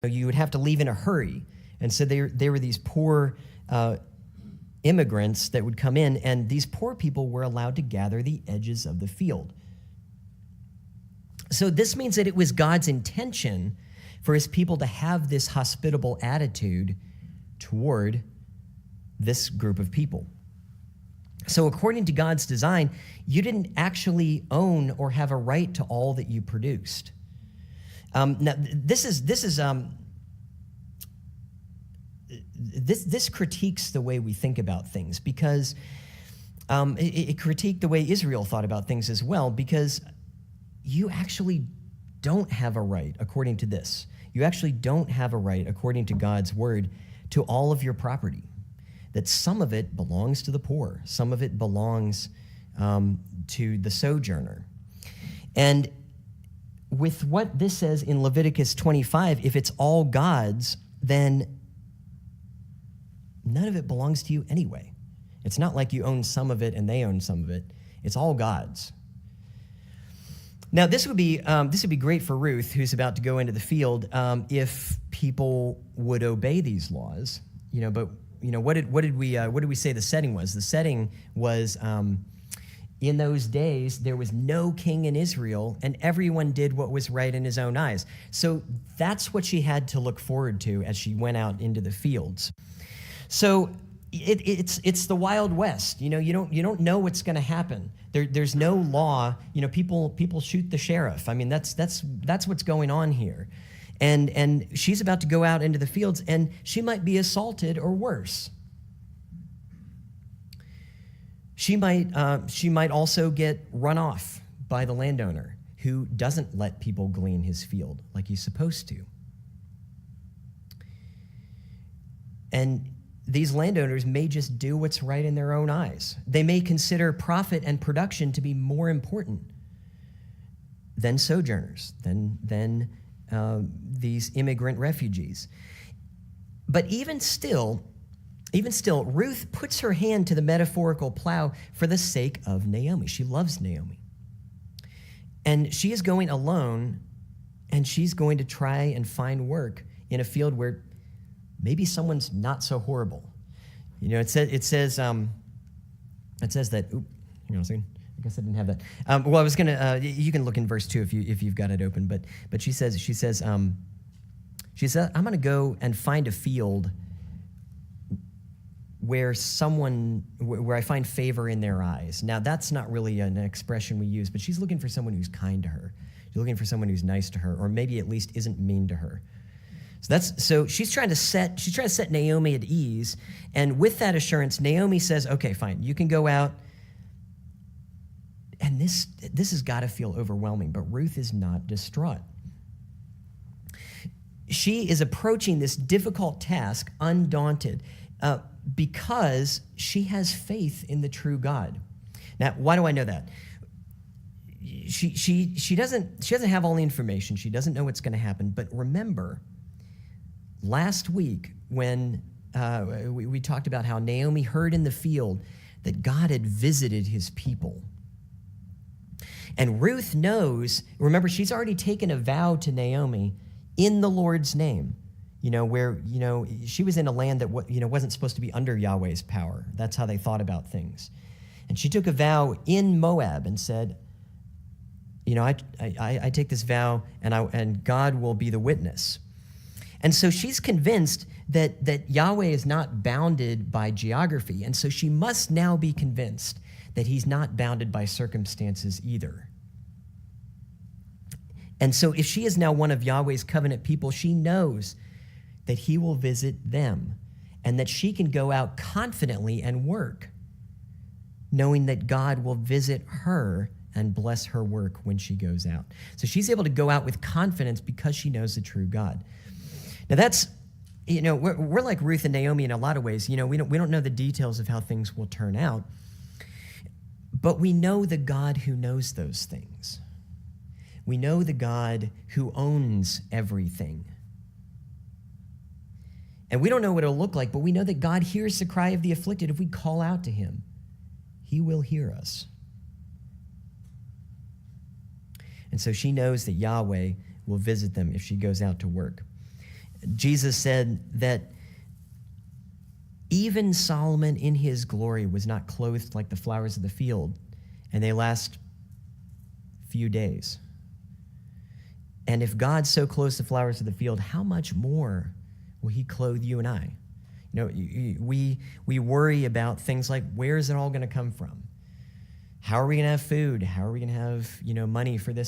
you would have to leave in a hurry. And so they were these poor immigrants that would come in, and these poor people were allowed to gather the edges of the field. So this means that it was God's intention for his people to have this hospitable attitude toward this group of people. So according to God's design, you didn't actually own or have a right to all that you produced. Now, this critiques the way we think about things, because it critiqued the way Israel thought about things as well, because you actually don't have a right, according to this. You actually don't have a right, according to God's word, to all of your property. That some of it belongs to the poor, some of it belongs to the sojourner. And with what this says in Leviticus 25, if it's all God's, then none of it belongs to you anyway. It's not like you own some of it and they own some of it. It's all God's. Now, this would be great for Ruth, who's about to go into the field, if people would obey these laws. But what did we say the setting was? The setting was in those days there was no king in Israel, and everyone did what was right in his own eyes. So that's what she had to look forward to as she went out into the fields. So it's the Wild West. You don't know what's going to happen. There's no law. People shoot the sheriff. I mean, that's what's going on here. And she's about to go out into the fields, and she might be assaulted or worse. She might also get run off by the landowner, who doesn't let people glean his field like he's supposed to. And these landowners may just do what's right in their own eyes. They may consider profit and production to be more important than sojourners, than these immigrant refugees. But even still, Ruth puts her hand to the metaphorical plow for the sake of Naomi. She loves Naomi. And she is going alone, and she's going to try and find work in a field where maybe someone's not so horrible. It says that. Hang on a second. I guess I didn't have that. Well, I was gonna. You can look in verse 2 if you've got it open. But she says, I'm gonna go and find a field where I find favor in their eyes. Now, that's not really an expression we use, but she's looking for someone who's kind to her. She's looking for someone who's nice to her, or maybe at least isn't mean to her. So she's trying to set Naomi at ease, and with that assurance, Naomi says, "Okay, fine, you can go out." And this has got to feel overwhelming, but Ruth is not distraught. She is approaching this difficult task undaunted, because she has faith in the true God. Now, why do I know that? She doesn't have all the information. She doesn't know what's going to happen. But remember, last week when we talked about how Naomi heard in the field that God had visited his people. And Ruth knows, remember, she's already taken a vow to Naomi in the Lord's name, where, she was in a land that, wasn't supposed to be under Yahweh's power. That's how they thought about things. And she took a vow in Moab and said, I take this vow, and God will be the witness. And so she's convinced that Yahweh is not bounded by geography. And so she must now be convinced that he's not bounded by circumstances either. And so if she is now one of Yahweh's covenant people, she knows that he will visit them and that she can go out confidently and work, knowing that God will visit her and bless her work when she goes out. So she's able to go out with confidence because she knows the true God. Now that's, we're like Ruth and Naomi in a lot of ways. We don't know the details of how things will turn out, but we know the God who knows those things. We know the God who owns everything. And we don't know what it'll look like, but we know that God hears the cry of the afflicted. If we call out to him, he will hear us. And so she knows that Yahweh will visit them if she goes out to work. Jesus said that even Solomon in his glory was not clothed like the flowers of the field, and they last few days. And if God so clothes the flowers of the field, how much more will he clothe you and I? You know, we worry about things like, where is it all going to come from? How are we going to have food? How are we going to have, money for this